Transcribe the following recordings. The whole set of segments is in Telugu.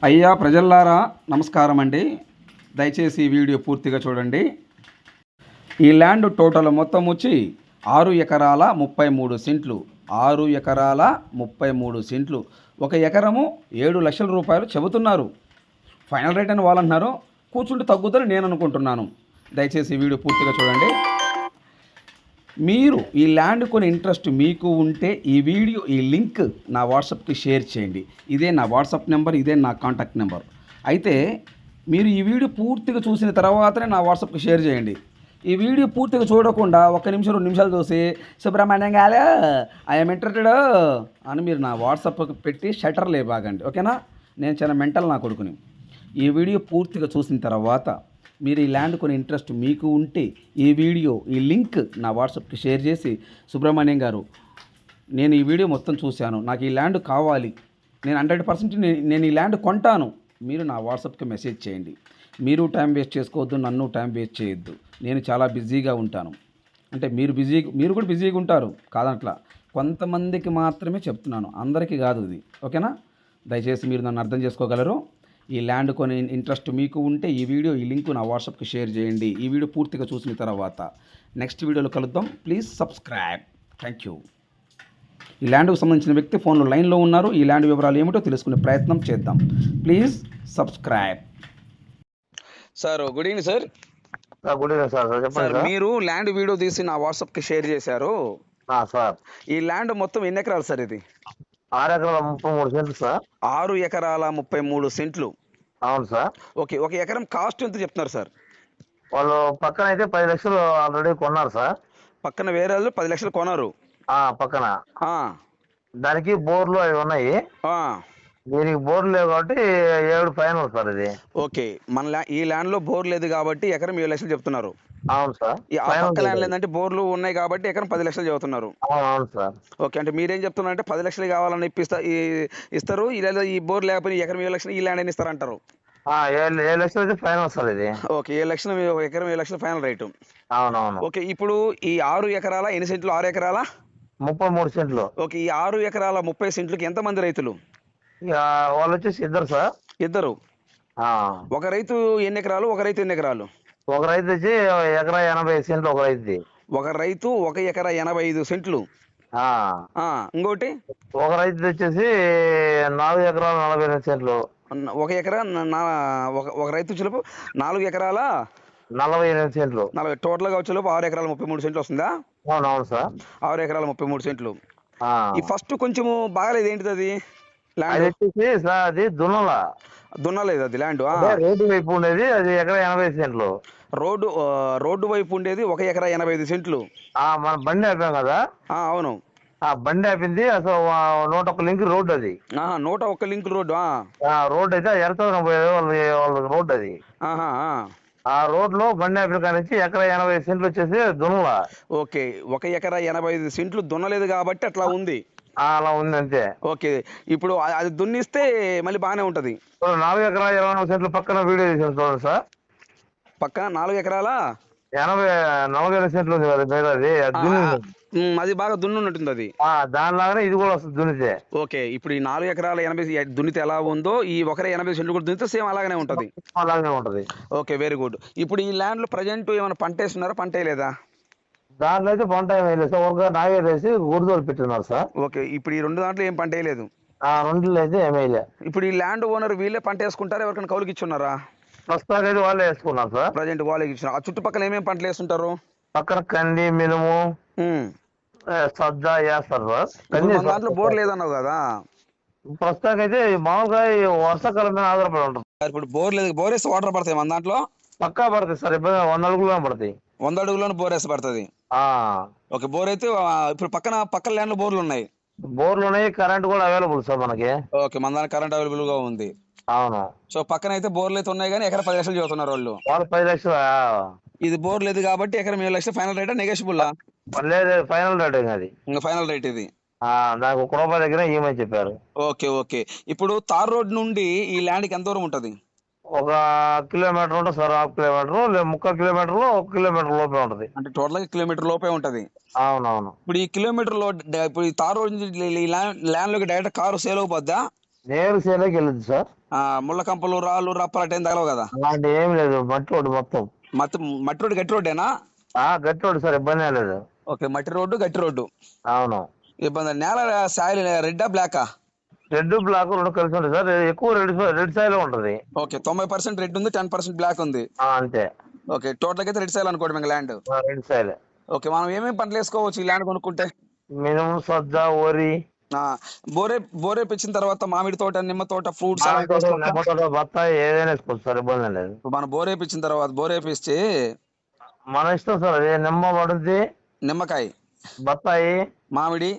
అయ్యా ప్రజల్లారా నమస్కారం అండి. దయచేసి ఈ వీడియో పూర్తిగా చూడండి. ఈ ల్యాండ్ టోటల్ మొత్తం వచ్చి 6 ఎకరాల 33 సెంట్లు. 6 ఎకరాల 33 సెంట్లు. ఒక ఎకరము 7 లక్షల రూపాయలు చెబుతున్నారు. ఫైనల్ రేట్ అని వాళ్ళు అంటున్నారు. కూర్చుంటే తగ్గుతుందని నేను అనుకుంటున్నాను. దయచేసి ఈ వీడియో పూర్తిగా చూడండి. మీరు ఈ ల్యాండ్ కొని ఇంట్రెస్ట్ మీకు ఉంటే ఈ లింక్ నా వాట్సాప్కి షేర్ చేయండి. ఇదే నా వాట్సాప్ నెంబర్, ఇదే నా కాంటాక్ట్ నెంబర్. అయితే మీరు ఈ వీడియో పూర్తిగా చూసిన తర్వాతనే నా వాట్సాప్కి షేర్ చేయండి. ఈ వీడియో పూర్తిగా చూడకుండా 1 నిమిషం 2 నిమిషాలు చూసి సుబ్రహ్మణ్యం గారు ఐఎమ్ ఇంట్రెస్టెడ్ అని మీరు నా వాట్సాప్కి పెట్టి షటర్ లేబాగండి. ఓకేనా? నేను చాలా మెంటల్ నా కొడుకుని. ఈ వీడియో పూర్తిగా చూసిన తర్వాత మీరు ఈ ల్యాండ్ కొని ఇంట్రెస్ట్ మీకు ఉంటే ఈ లింక్ నా వాట్సాప్కి షేర్ చేసి, సుబ్రహ్మణ్యం గారు నేను ఈ వీడియో మొత్తం చూశాను, నాకు ఈ ల్యాండ్ కావాలి, నేను 100% నేను ఈ ల్యాండ్ కొంటాను, మీరు నా వాట్సాప్కి మెసేజ్ చేయండి. మీరు టైం వేస్ట్ చేసుకోవద్దు, నన్ను టైం వేస్ట్ చేయొద్దు. నేను చాలా బిజీగా ఉంటాను. అంటే మీరు కూడా బిజీగా ఉంటారు కాదట్లా. కొంతమందికి మాత్రమే చెప్తున్నాను, అందరికీ కాదు ఇది. ఓకేనా? దయచేసి మీరు నన్ను అర్థం చేసుకోగలరు. ఈ ల్యాండ్ కొని ఇంట్రెస్ట్ మీకు ఉంటే ఈ లింక్ నా వాట్సాప్కి షేర్ చేయండి. ఈ వీడియో పూర్తిగా చూసిన తర్వాత నెక్స్ట్ వీడియోలో కలుద్దాం. Please subscribe. Thank you. ఈ ల్యాండ్కు సంబంధించిన వ్యక్తి ఫోన్లో లైన్లో ఉన్నారు. ఈ ల్యాండ్ వివరాలు ఏమిటో తెలుసుకునే ప్రయత్నం చేద్దాం. Please subscribe. Sir good evening sir. Good evening sir. చెప్పండి సార్, సార్. మీరు ల్యాండ్ వీడియో తీసి నా వాట్సాప్కి షేర్ చేశారు. సార్, ఈ ల్యాండ్ మొత్తం ఎన్ని ఎకరాలు సార్? ఇది 6 ఎకరాల 33 సెంట్లు సార్. 6 ఎకరాల 33 సెంట్లు. అవును సార్. ఓకే, ఒక ఎకరం కాస్ట్ ఎంత చెప్తున్నారు సార్? వాళ్ళు పక్కన అయితే 10 లక్షలు ఆల్రెడీ కొన్నారు సార్. పక్కన వేరే వాళ్ళు 10 లక్షలు కొన్నారు. పక్కన ఆ, దానికి బోర్లు అవి ఉన్నాయి. ఆ. దీనికి బోర్లు లేవు కాబట్టి 7 ఫైనల్ సార్ ఇది. ఓకే, ఈ ల్యాండ్ లో బోర్ లేదు కాబట్టి ఎకరం 7 లక్షలు చెప్తున్నారు. అవును సార్. ఆ పక్క ల్యాండ్ ఏంటంటే బోర్లు ఉన్నాయి కాబట్టి ఎకరం 10 లక్షలు చెబుతున్నారు. అవును సార్. ఓకే, అంటే మీరేం చెప్తున్నారు అంటే 10 లక్షలు కావాలని ఇస్తారు. లేదా ఈ బోర్ లేకపోతే ఎకరం 7 లక్షలు ఈ ల్యాండ్ అని ఇస్తారంటారు. 7 లక్షలు అయితే ఫైనల్ సార్ ఇది. ఓకే, 7 లక్షలు ఎకరం 7 లక్షలు ఫైనల్ రేటు. అవునవును. ఓకే, ఇప్పుడు ఈ 6 ఎకరాల ఎన్ని సెంట్లు? 6 ఎకరాల 33 సెంట్లు. ఓకే, ఈ 6 ఎకరాల 30 సెంట్లకి ఎంతమంది రైతులు? ఇక వాళ్ళు వచ్చేసి ఇద్దరు సార్. ఇద్దరు. ఆ, ఒక రైతు ఎన్ని ఎకరాలు? ఒక రైతు ఎన్ని ఎకరాలు? ఒక రైతు వచ్చి ఎకరా 85 సెంట్లు ఒక రైతుది. ఒక రైతు 1 ఎకరా 85 సెంట్లు. ఇంకోటి ఒక రైతు వచ్చేసి 4 ఎకరాల 48 సెంట్లు. 1 ఎకరా ఒక రైతు వచ్చేలోపు 4 ఎకరాల 48 సెంట్లు. 40 టోటల్గా వచ్చేలోపు 6 ఎకరాల 33 సెంట్లు వస్తుందా? అవునవును సార్. 6 ఎకరాల 33 సెంట్లు. ఆ, ఈ ఫస్ట్ కొంచెము బాగాలేదు, ఏంటిది అది? అది ల్యాండ్ వచ్చేసి సార్ అది దున్నల దున్నలేదు అది ల్యాండ్. రోడ్డు వైపు ఉండేది. అది ఎకరా 80 సెంట్లు. రోడ్డు వైపు ఉండేది 1 ఎకరా 85 సెంట్లు. మన బండి ఆపాం కదా, అవును. ఆ బండి ఆపింది అసలు 101 లింక్ రోడ్డు అది. 101 లింక్ రోడ్డు. రోడ్డు అయితే ఎరతోన పోయేది వాళ్ళ రోడ్డు అది. ఆ రోడ్ లో బండి ఆపిన కానించి ఎకరా 80 సెంట్లు వచ్చేసి దున్నల. ఓకే, 1 ఎకరా 85 సెంట్లు దున్నలేదు కాబట్టి అట్లా ఉంది. అలా ఉంది అంతే. ఓకే, ఇప్పుడు అది దున్నిస్తే మళ్ళీ బాగానే ఉంటది. 4 ఎకరా 24 సెంట్లు పక్కన వీడియో తీసాను చూడండి సార్. పక్కన 4 ఎకరాల 40 సెంట్లు ఉంది కదా మీద, అది బాగా దున్నున్నట్టుంది అది. దానిలాగానే ఇది కూడా వస్తుంది దున్నితే. ఓకే, ఇప్పుడు ఈ 4 ఎకరాల 80 దున్నితే ఎలా ఉందో ఈ 1 80 సెంట్లు కూడా దున్నితే సేమ్ అలాగనే ఉంటది. అలాగే ఉంటది. Okay, very good. ఇప్పుడు ఈ ల్యాండ్ లో ప్రజెంట్ ఏమైనా పంట వేస్తున్నారా? పంట వేయలేదా? దాంట్లో అయితే పంట ఏమీ లేదు సార్. ఒక నాగేరు వేసి గుడిదోలు పెట్టినారు సార్. ఓకే, ఇప్పుడు ఈ 2 దాంట్లో ఏం పంట వేయలేదు. 2 అయితే ఏమీ లేదు. ఇప్పుడు ఈ ల్యాండ్ ఓనర్ వీళ్ళే పంట వేసుకుంటారా? ఎవరికైనా కౌలుకి ఇచ్చున్నారా? ప్రస్తుతానికి అయితే వాళ్ళే వేసుకున్నారు సార్. ప్రజెంట్ వాళ్ళకి ఇచ్చిన. ఆ చుట్టుపక్కల ఏమేమి పంటలు వేస్తుంటారు? పక్కన కంది, మినుము, సజ్జ వేస్తారు సార్. మన దాంట్లో బోర్ లేదన్నావు కదా. ప్రస్తుతానికి అయితే మామూలుగా ఈ వర్షాకాలం మీద ఆధారపడి ఉంటుంది. ఇప్పుడు బోర్ లేదు, బోర్ వేస్తే వాటర్ పడతాయి మన దాంట్లో? పక్కా పడతాయి సార్. ఇబ్బంది 100 అడుగుల్లో పడతాయి. 100 అడుగుల్లోనే బోర్ వేస్తే పడుతుంది. ఓకే, బోర్ అయితే ఇప్పుడు పక్కన ల్యాండ్ లో బోర్లు ఉన్నాయి. బోర్లు ఉన్నాయి, కరెంట్ కూడా అవైలబుల్ సార్ మనకి. ఓకే, మన దానికి కరెంట్ అవైలబుల్ గా ఉంది. అవును. సో పక్కన అయితే బోర్లు అయితే ఉన్నాయి కానీ ఎకరా 10 లక్షలు చదువుతున్నారు వాళ్ళు. 10 లక్షలు. ఇది బోర్ లేదు కాబట్టి ఎకరం 7 లక్షలు ఫైనల్ రేట్. నెగోషియబుల్ లేదు, ఫైనల్ రేట్ అది. ఇంకా ఫైనల్ రేట్ ఇది. నాకు 1 రూపాయి దగ్గర ఏమని చెప్పారు. Okay, okay. ఇప్పుడు తార్ రోడ్ నుండి ఈ ల్యాండ్ కి ఎంత దూరం ఉంటది? 1 కిలోమీటర్ ఉంటుంది సార్. 1/2 కిలోమీటర్ లేదా 3/4 కిలోమీటర్లు, 1 కిలోమీటర్ లోపే ఉంటది. అంటే టోటల్ గా కిలోమీటర్ లోపే ఉంటది. అవునవును. ఇప్పుడు ఈ కిలోమీటర్ లో ఇప్పుడు ఈ తార్ రోడ్ నుంచి ల్యాండ్ లోకి డైరెక్ట్ కారు సేల్ అయిపోద్దా? నేరు సేలోకి వెళ్ళదు సార్. ముళ్ళ కంపలు రాళ్ళు రప్పలు అటు ఏం తగలవు కదా? అలాంటి ఏం లేదు, మట్టి రోడ్డు మొత్తం. మట్టి రోడ్డు గట్టి రోడ్డేనా? గట్టి రోడ్డు సార్, ఇబ్బంది ఏం లేదు. ఓకే, మట్టి రోడ్డు గట్టి రోడ్డు. అవును. ఇబ్బంది. నేల సాయిల్ రెడ్డా బ్లాకా? రెడ్ బ్లాక్ రెండు కలిసి ఉంటుంది సార్. ఎక్కువ రెడ్ సాయిల్ ఉంటుంది. ఓకే, 90% రెడ్ ఉంది, 10% బ్లాక్ ఉంది. అంతే. ఓకే, టోటల్ అయితే రెడ్ సాయిల్ అనుకోండి మీకు ల్యాండ్. Red soil. ఓకే, మనం ఏమేమి పంటలు వేసుకోవచ్చు ఈ ల్యాండ్ కొనుక్కుంటే? మినుము, సజ్జ, వరి. బోరే పిచ్చిన తర్వాత మామిడి తోట, నిమ్మ తోట, ఫ్రూట్స్ నిమ్మ తోట, బత్తాయి ఏదైనా వేసుకోవచ్చు సార్, ఇబ్బంది లేదు. మనం బోరే పిచ్చిన తర్వాత బోరేపిచ్చి మన ఇష్టం సార్. అదే నిమ్మ పడుద్ది, నిమ్మకాయ, బత్తాయి, మామిడి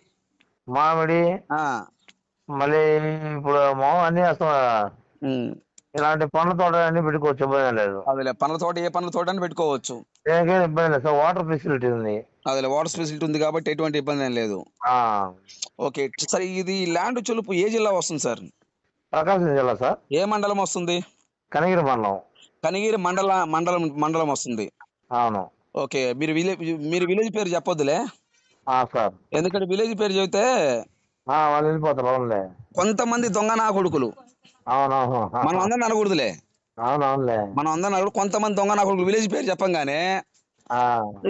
మళ్ళీ ఇప్పుడు అన్ని వేస్తాం. ఇలాంటి పండ్ల తోట అన్ని పెట్టుకోవచ్చు, ఇబ్బంది లేదు. అదే పండ్ల తోట, ఏ పండ్ల తోట అని పెట్టుకోవచ్చు, దేనికైనా ఇబ్బంది లేదు సార్. వాటర్ ఫెసిలిటీ ఉంది. అదే వాటర్ ఫెసిలిటీ ఉంది కాబట్టి ఎటువంటి ఇబ్బంది ఏం లేదు. ఓకే, సరే ఇది ల్యాండ్ చెలుపు ఏ జిల్లా వస్తుంది సార్? ప్రకాశం జిల్లా సార్. ఏ మండలం వస్తుంది? కనిగిరి మండలం. కనిగిరి మండలం వస్తుంది. అవును. ఓకే, మీరు విలేజ్ పేరు చెప్పొద్దులే సార్, ఎందుకంటే విలేజ్ పేరు చెబితే వాళ్ళు వెళ్ళిపోతారు. అవునులే. కొంతమంది దొంగ నా కొడుకులు, అవునవును, మనం అందరం అనకూడదులే. అవునవునులే. మనం అందరం అనకూడదు. కొంతమంది దొంగ నా కొడుకులు విలేజ్ పేరు చెప్పంగానే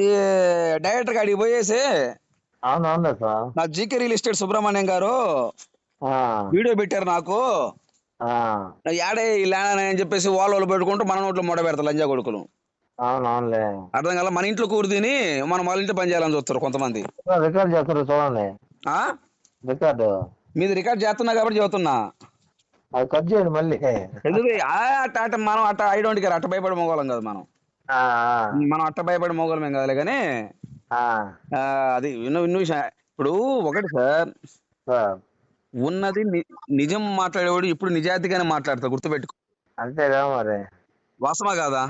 ఈ డైరెక్టర్ గాడికి పోయేసి, అవునవునులే సార్, నా జీకే రియల్ ఎస్టేట్ సుబ్రహ్మణ్యం గారు వీడియో పెట్టారు నాకు, యాడే ఈ ల్యాండ్ అని చెప్పేసి వాళ్ళు పెట్టుకుంటూ మన నోట్లో మూడ పెడతారు లంజా కొడుకులు. అవునవునులే. అర్థం కదా? మన ఇంట్లో కూడి తిని మనం వాళ్ళ ఇంట్లో పని చేయాలని చూస్తారు కొంతమంది. రికార్డ్ చేస్తారు చూడండి. రికార్డు మీది రికార్డ్ చేస్తున్నా కాబట్టి చెబుతున్నా. అది కట్ చేయండి మళ్ళీ. ఎందుకు అట్ట మనం అట్ట ఐ డోంట్ కేర్, అట్ట భయపడి మోగోళం కదా మనం. మనం అట్ట భయపడి మోగోళం ఏం కాదులే కానీ అది ఇన్ని విషయం. ఇప్పుడు ఒకటి సార్, ఉన్నది నిజం మాట్లాడేవాడు ఇప్పుడు నిజాయితీగానే మాట్లాడతాడు, గుర్తుపెట్టుకో. అంతేగా మరి. వాస్తవా కాదా?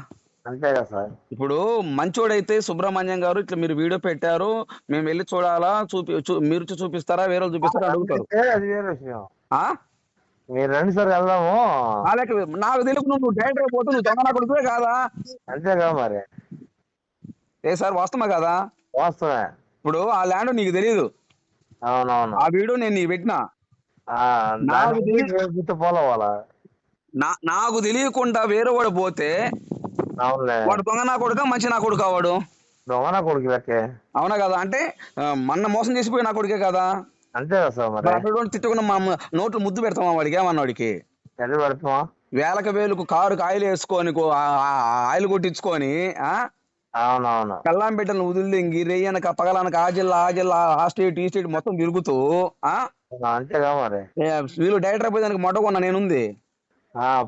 అంతేగా సార్. ఇప్పుడు మంచోడైతే సుబ్రహ్మణ్యం గారు ఇట్లా మీరు వీడియో పెట్టారు, మేము వెళ్ళి చూడాలా, మీరు చూపిస్తారా, వేరే వాళ్ళు చూపిస్తారా అడుగుతారు. అది వేరే విషయం. మీరు రండి సార్, వెళ్దాము. నాకు తెలుసు నువ్వు డైరెక్టర్ పోతూ నువ్వు దొంగ నా కొడుకువే కాదా? అంతేగా మరి. ఏ సార్, వాస్తవా కాదా? వాస్తవే. ఇప్పుడు ఆ ల్యాండ్ నీకు తెలియదు. అవునవును. ఆ వీడియో నేను నీకు పెట్టినా, నాకు తెలియకుండా వేరే వాడు పోతే వాడు దొంగ నా కొడుక, మంచి నా కొడుక? వాడు దొంగ నా కొడుకు లెక్కే. అవునా కదా? అంటే మొన్న మోసం చేసిపోయి నా కొడుకే కదా? అంతే కదా సార్. మరి అటువంటి తిట్టుకున్న మా నోట్లు ముద్దు పెడతామా వాడికి? ఏమన్నా వాడికి పెడతామా? వేలకు వేలుకు కారుకు ఆయిల్ వేసుకొని ఆయిల్ కొట్టించుకొని అవునవును, కల్లాం బిడ్డలను వదిలింగి రెయ్యనక పగలనక ఆ జిల్లా ఆ స్టేట్ ఈ స్టేట్ మొత్తం తిరుగుతూ అంతేగా మరి. వీళ్ళు డైరెక్టర్ పోయేదానికి మొట్టకొన్న నేనుంది.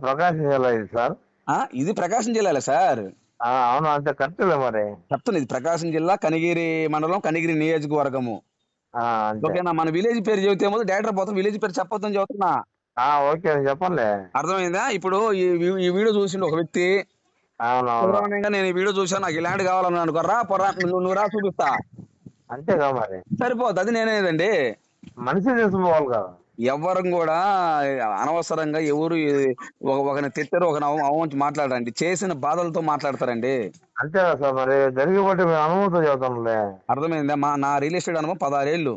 ప్రకాశం జిల్లా ఇది సార్. ఇది ప్రకాశం జిల్లాలే సార్. అవును, అంతే కరెక్ట్లే మరి. చెప్తున్నా, ఇది ప్రకాశం జిల్లా, కనిగిరి మండలం, కనిగిరి నియోజకవర్గము. ఓకేనా? మన విలేజ్ పేరు చెబితే ముందు డైరెక్టర్ పోతాం, విలేజ్ పేరు చెప్పొద్దని చెబుతున్నా. ఓకే, చెప్పండి. అర్థమైందా? ఇప్పుడు ఈ వీడియో చూసిండు ఒక వ్యక్తి, నేను ఈ వీడియో చూసాను, నాకు ఇలాంటి కావాలని అనుకోరా, నువ్వు రా చూపిస్తా. అంతేగా మరి. సరిపోద్ది. అది నేనేదండి, మనిషి చేసుకోవాలి కదా. ఎవరు కూడా అనవసరంగా ఎవరు ఒకరిని తిట్టారు, ఒక అవమంచి మాట్లాడండి, చేసిన బాధలతో మాట్లాడతారండి. అంతే కదా సార్. మరి జరిగి బట్టి మేము అనుభూతి చెబుతాంలే. అర్థమైందా? నా రియల్ ఎస్టేట్ అనుభవం 16 ఏళ్ళు.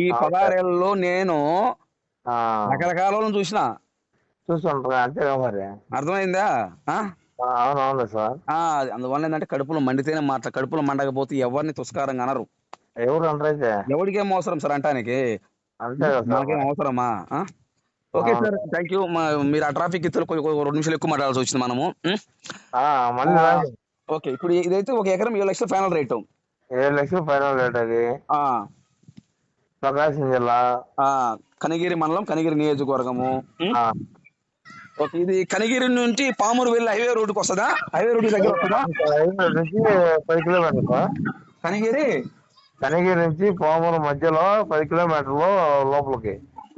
ఈ 16 ఏళ్ళలో నేను రకరకాల చూసినా. చూస్తుంటా. అంతేగా మరి. అర్థమైందా? అవునవును సార్. అందువల్ల ఏంటంటే కడుపులో మండితేనే కడుపులో మండకపోతే ఎవరిని తుస్కారంగా అనరు. ఎవరు అనరైతే ఎవరికేం అవసరం సార్ అంటానికి? అంతే కదా, మనకేం అవసరమా? Okay sir, thank you. మీరు ఆ ట్రాఫిక్ ఇతరులు 2 నిమిషాలు ఎక్కువ మాట్లాడాల్సి వచ్చింది మనము. ఓకే, ఇప్పుడు ఇదైతే 1 ఎకరం 7 లక్షలు ఫైనల్ రేటు. 7 లక్షలు ఫైనల్ రేట్. అది ప్రకాశం జిల్లా, కనిగిరి మండలం, కనిగిరి నియోజకవర్గము. ఓకే, ఇది కనిగిరి నుంచి పామూరు వెళ్ళి హైవే రోడ్డుకి వస్తుందా? హైవే రోడ్డు దగ్గర వస్తుందా? 10 కిలోమీటర్లు. కనిగిరి నుంచి పామూరు మధ్యలో 10 కిలోమీటర్లు లోపలికి.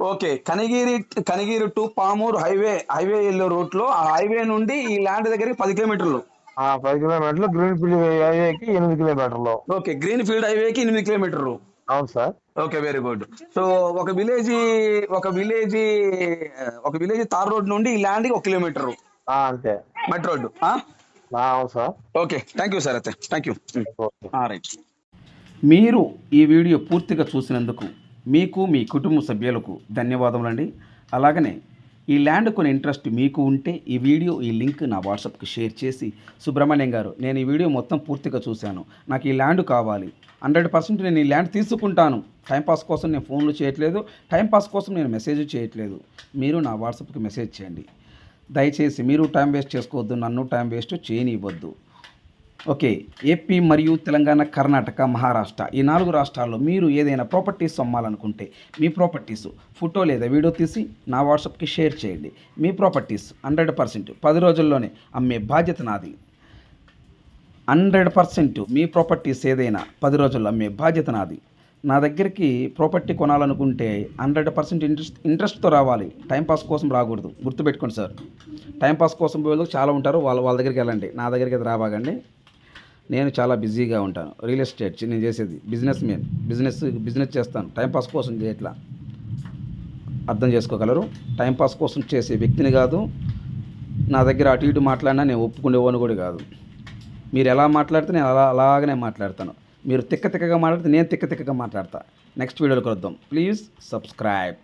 Okay, Kanigiri to Pamuru highway వెళ్ళే రూట్ లో, ఆ హైవే నుండి ఈ ల్యాండ్ దగ్గరికి 10 కిలోమీటర్లు. 10 కిలోమీటర్లు. గ్రీన్ ఫీల్డ్ హైవేకి 8 కిలోమీటర్లు. ఓకే, గ్రీన్ ఫీల్డ్ హైవేకి 8 కిలోమీటర్లు. అవును sir. Okay, very good. So ఒక విలేజ్ తార్ రోడ్ నుండి ఈ ల్యాండ్ కి 1 కిలోమీటర్ అంతే, మట్టి రోడ్డు. అవును sir. Okay, thank you sir. అయితే థ్యాంక్ యూ. రైట్. మీరు ఈ వీడియో పూర్తిగా చూసినందుకు మీకు మీ కుటుంబ సభ్యులకు ధన్యవాదములండి. అలాగనే ఈ ల్యాండ్ కొని ఇంట్రెస్ట్ మీకు ఉంటే ఈ వీడియో ఈ లింక్ నా వాట్సాప్కి షేర్ చేసి, సుబ్రహ్మణ్యం గారు నేను ఈ వీడియో మొత్తం పూర్తిగా చూశాను, నాకు ఈ ల్యాండ్ కావాలి, 100% నేను ఈ ల్యాండ్ తీసుకుంటాను, టైంపాస్ కోసం నేను ఫోన్లు చేయట్లేదు, టైంపాస్ కోసం నేను మెసేజ్ చేయట్లేదు, మీరు నా వాట్సాప్కి మెసేజ్ చేయండి. దయచేసి మీరు టైం వేస్ట్ చేసుకోవద్దు, నన్ను టైం వేస్ట్ చేయనివ్వద్దు. ఓకే, ఏపీ మరియు తెలంగాణ, కర్ణాటక, మహారాష్ట్ర ఈ 4 రాష్ట్రాల్లో మీరు ఏదైనా ప్రాపర్టీస్ అమ్మాలనుకుంటే మీ ప్రాపర్టీస్ ఫోటో లేదా వీడియో తీసి నా వాట్సాప్కి షేర్ చేయండి. మీ ప్రాపర్టీస్ 100% 10 రోజుల్లోనే అమ్మే బాధ్యత నాది. 100% మీ ప్రాపర్టీస్ ఏదైనా 10 రోజుల్లో అమ్మే బాధ్యత నాది. నా దగ్గరికి ప్రాపర్టీ కొనాలనుకుంటే 100% ఇంట్రెస్ట్తో రావాలి, టైంపాస్ కోసం రాకూడదు. గుర్తుపెట్టుకోండి సార్, టైంపాస్ కోసం పోయేందుకు చాలా ఉంటారు, వాళ్ళ దగ్గరికి వెళ్ళండి, నా దగ్గరికి అది రాబాగండి. నేను చాలా బిజీగా ఉంటాను, రియల్ ఎస్టేట్ నేను చేసేది, బిజినెస్ చేస్తాను, టైంపాస్ కోసం చేయట్లా, అర్థం చేసుకోగలరు. టైంపాస్ కోసం చేసే వ్యక్తిని కాదు, నా దగ్గర అటు ఇటు మాట్లాడినా నేను ఒప్పుకునేవాను కూడా కాదు. మీరు ఎలా మాట్లాడితే నేను అలాగనే మాట్లాడతాను, మీరు తిక్కగా మాట్లాడితే నేను తిక్కగా మాట్లాడతా. నెక్స్ట్ వీడియోలో కలుద్దాం. Please subscribe.